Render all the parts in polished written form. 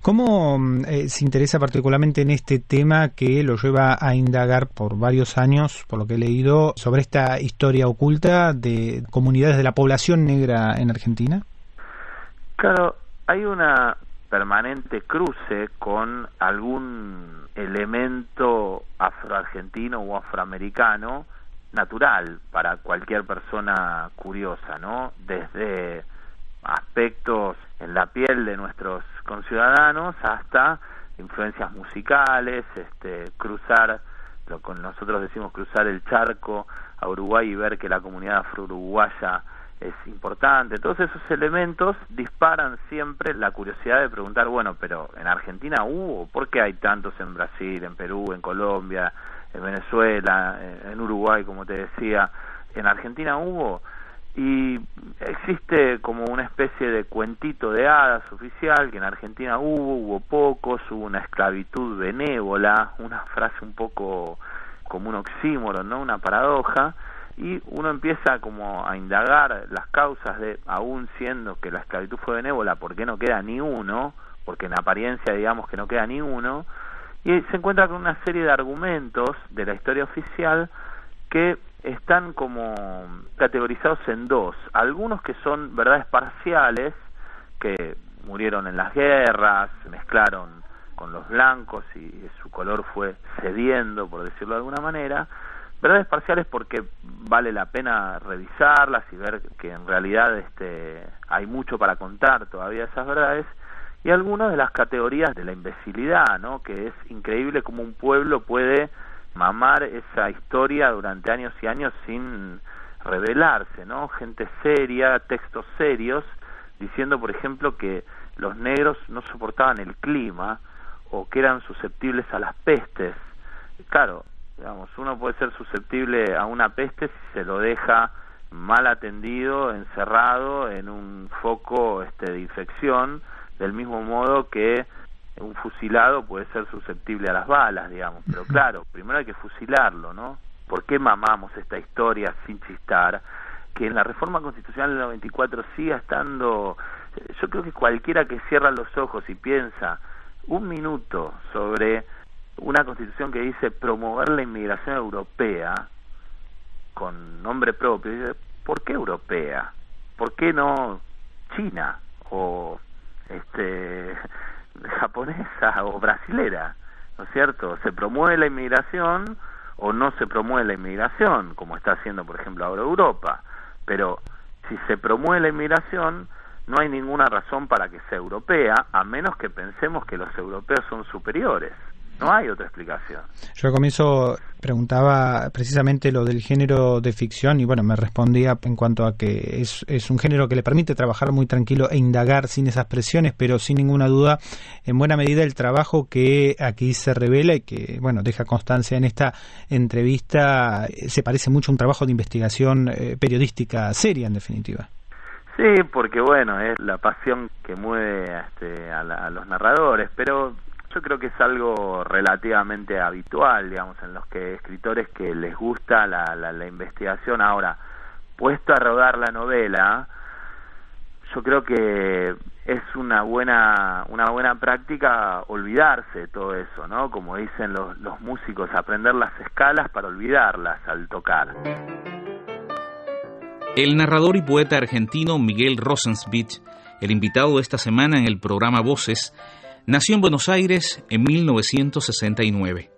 ¿Cómo se interesa particularmente en este tema que lo lleva a indagar por varios años, por lo que he leído, sobre esta historia oculta de comunidades de la población negra en Argentina? Claro, hay una permanente cruce con algún elemento afroargentino o afroamericano natural para cualquier persona curiosa, ¿no? Desde aspectos en la piel de nuestros conciudadanos hasta influencias musicales, cruzar, lo que nosotros decimos cruzar el charco a Uruguay y ver que la comunidad afro-uruguaya es importante. Todos esos elementos disparan siempre la curiosidad de preguntar, bueno, pero en Argentina hubo, ¿por qué hay tantos en Brasil, en Perú, en Colombia, en Venezuela, en Uruguay, como te decía? En Argentina hubo, y existe como una especie de cuentito de hadas oficial, que en Argentina hubo pocos, hubo una esclavitud benévola, una frase un poco como un oxímoron, ¿no? Una paradoja. Y uno empieza como a indagar las causas de, aún siendo que la esclavitud fue benévola, ¿por qué no queda ni uno? Porque en apariencia digamos que no queda ni uno, y se encuentra con una serie de argumentos de la historia oficial que están como categorizados en dos. Algunos que son verdades parciales, que murieron en las guerras, se mezclaron con los blancos y su color fue cediendo, por decirlo de alguna manera. Verdades parciales porque vale la pena revisarlas y ver que en realidad hay mucho para contar todavía de esas verdades, y algunas de las categorías de la imbecilidad, ¿no? Que es increíble cómo un pueblo puede mamar esa historia durante años y años sin revelarse, ¿no? Gente seria, textos serios, diciendo, por ejemplo, que los negros no soportaban el clima o que eran susceptibles a las pestes. Claro, digamos, uno puede ser susceptible a una peste si se lo deja mal atendido, encerrado en un foco de infección, del mismo modo que un fusilado puede ser susceptible a las balas, digamos. Pero claro, primero hay que fusilarlo, ¿no? ¿Por qué mamamos esta historia sin chistar? Que en la reforma constitucional del 94 siga estando. Yo creo que cualquiera que cierra los ojos y piensa un minuto sobre una constitución que dice promover la inmigración europea con nombre propio, dice, ¿por qué europea? ¿Por qué no China o japonesa o brasilera? ¿No es cierto? ¿Se promueve la inmigración o no se promueve la inmigración, como está haciendo por ejemplo ahora Europa? Pero si se promueve la inmigración, no hay ninguna razón para que sea europea, a menos que pensemos que los europeos son superiores. No hay otra explicación. Yo al comienzo preguntaba precisamente lo del género de ficción y bueno, me respondía en cuanto a que es un género que le permite trabajar muy tranquilo e indagar sin esas presiones, pero sin ninguna duda, en buena medida el trabajo que aquí se revela y que, bueno, deja constancia en esta entrevista, se parece mucho a un trabajo de investigación periodística seria, en definitiva. Sí, porque bueno, es la pasión que mueve a los narradores, pero yo creo que es algo relativamente habitual, digamos, en los que escritores que les gusta la investigación. Ahora, puesto a rodar la novela, yo creo que es una buena práctica olvidarse de todo eso, ¿no? Como dicen los músicos, aprender las escalas para olvidarlas al tocar. El narrador y poeta argentino Miguel Rosenswitch, el invitado de esta semana en el programa Voces, nació en Buenos Aires en 1969.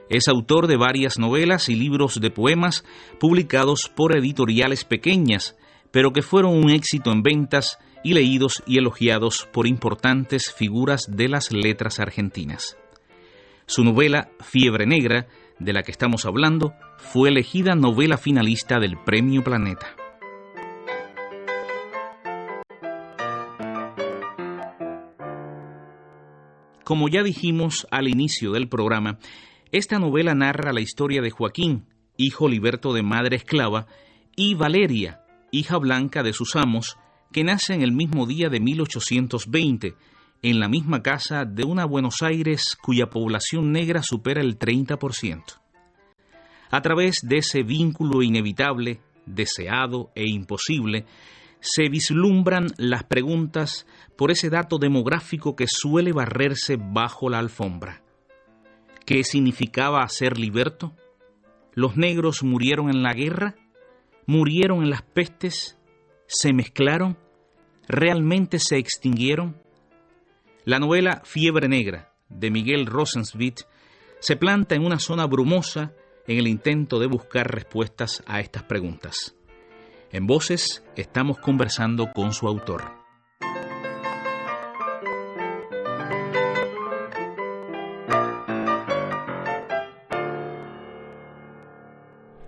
Es autor de varias novelas y libros de poemas publicados por editoriales pequeñas, pero que fueron un éxito en ventas y leídos y elogiados por importantes figuras de las letras argentinas. Su novela Fiebre Negra, de la que estamos hablando, fue elegida novela finalista del Premio Planeta. Como ya dijimos al inicio del programa, esta novela narra la historia de Joaquín, hijo liberto de madre esclava, y Valeria, hija blanca de sus amos, que nace en el mismo día de 1820, en la misma casa de una Buenos Aires cuya población negra supera el 30%. A través de ese vínculo inevitable, deseado e imposible, se vislumbran las preguntas por ese dato demográfico que suele barrerse bajo la alfombra. ¿Qué significaba ser liberto? ¿Los negros murieron en la guerra? ¿Murieron en las pestes? ¿Se mezclaron? ¿Realmente se extinguieron? La novela Fiebre Negra, de Miguel Rosensweig, se planta en una zona brumosa en el intento de buscar respuestas a estas preguntas. En Voces estamos conversando con su autor.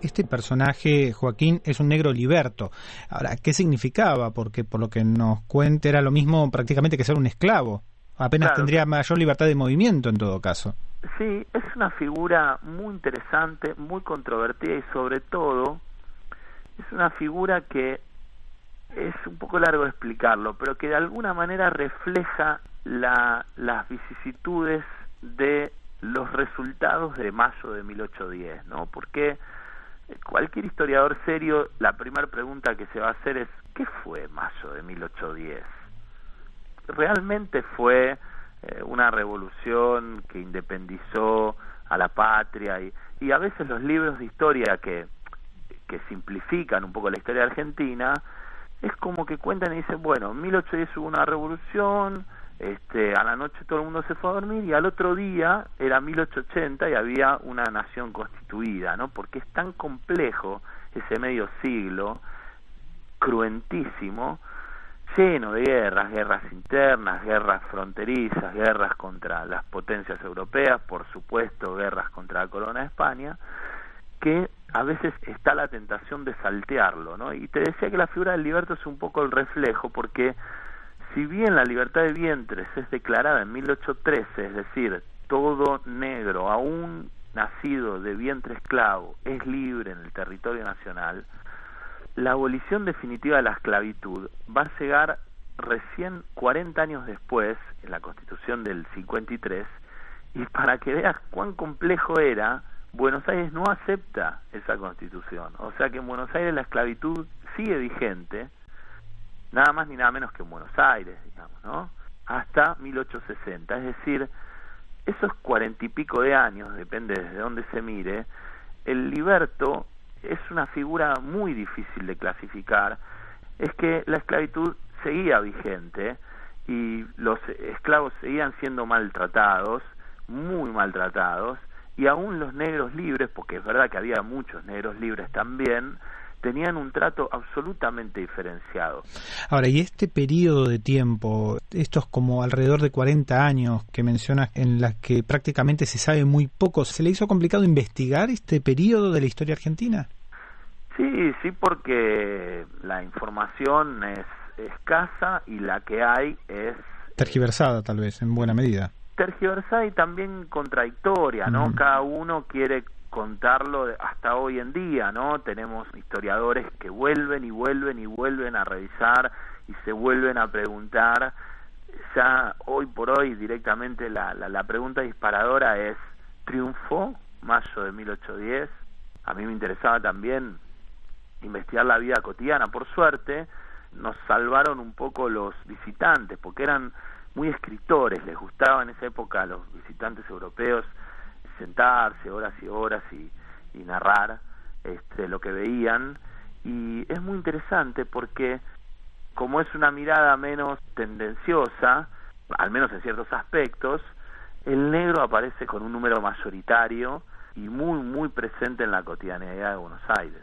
Este personaje, Joaquín, es un negro liberto. Ahora, ¿qué significaba? Porque por lo que nos cuenta era lo mismo prácticamente que ser un esclavo. Apenas Claro. tendría mayor libertad de movimiento en todo caso. Sí, es una figura muy interesante, muy controvertida y sobre todo es una figura que es un poco largo de explicarlo, pero que de alguna manera refleja las vicisitudes de los resultados de mayo de 1810, ¿no? Porque cualquier historiador serio, la primera pregunta que se va a hacer es ¿qué fue mayo de 1810? ¿Realmente fue una revolución que independizó a la patria? Y a veces los libros de historia que simplifican un poco la historia argentina, es como que cuentan y dicen, bueno, en 1810 hubo una revolución, a la noche todo el mundo se fue a dormir y al otro día era 1880 y había una nación constituida, ¿no? Porque es tan complejo ese medio siglo, cruentísimo, lleno de guerras internas, guerras fronterizas, guerras contra las potencias europeas, por supuesto guerras contra la corona de España, que a veces está la tentación de saltearlo, ¿no? Y te decía que la figura del liberto es un poco el reflejo, porque si bien la libertad de vientres es declarada en 1813, es decir, todo negro, aún nacido de vientre esclavo, es libre en el territorio nacional, la abolición definitiva de la esclavitud va a llegar recién 40 años después, en la Constitución del 53, y para que veas cuán complejo era, Buenos Aires no acepta esa Constitución. O sea que en Buenos Aires la esclavitud sigue vigente, nada más ni nada menos que en Buenos Aires, digamos, ¿no? Hasta 1860. Es decir, esos 40 y pico de años, depende desde dónde se mire, el liberto es una figura muy difícil de clasificar. Es que la esclavitud seguía vigente y los esclavos seguían siendo maltratados, muy maltratados, y aún los negros libres, porque es verdad que había muchos negros libres también, tenían un trato absolutamente diferenciado. Ahora, y este periodo de tiempo, estos como alrededor de 40 años que mencionas, en las que prácticamente se sabe muy poco, ¿se le hizo complicado investigar este periodo de la historia argentina? Sí, porque la información es escasa y la que hay es tergiversada, tal vez, en buena medida. Tergiversada y también contradictoria, ¿no? Cada uno quiere contarlo hasta hoy en día, ¿no? Tenemos historiadores que vuelven a revisar y se vuelven a preguntar. Ya hoy por hoy directamente la pregunta disparadora es, ¿triunfó mayo de 1810? A mí me interesaba también investigar la vida cotidiana. Por suerte nos salvaron un poco los visitantes, porque eran muy escritores, les gustaba en esa época a los visitantes europeos sentarse horas y horas y narrar lo que veían, y es muy interesante porque como es una mirada menos tendenciosa, al menos en ciertos aspectos, el negro aparece con un número mayoritario y muy presente en la cotidianidad de Buenos Aires.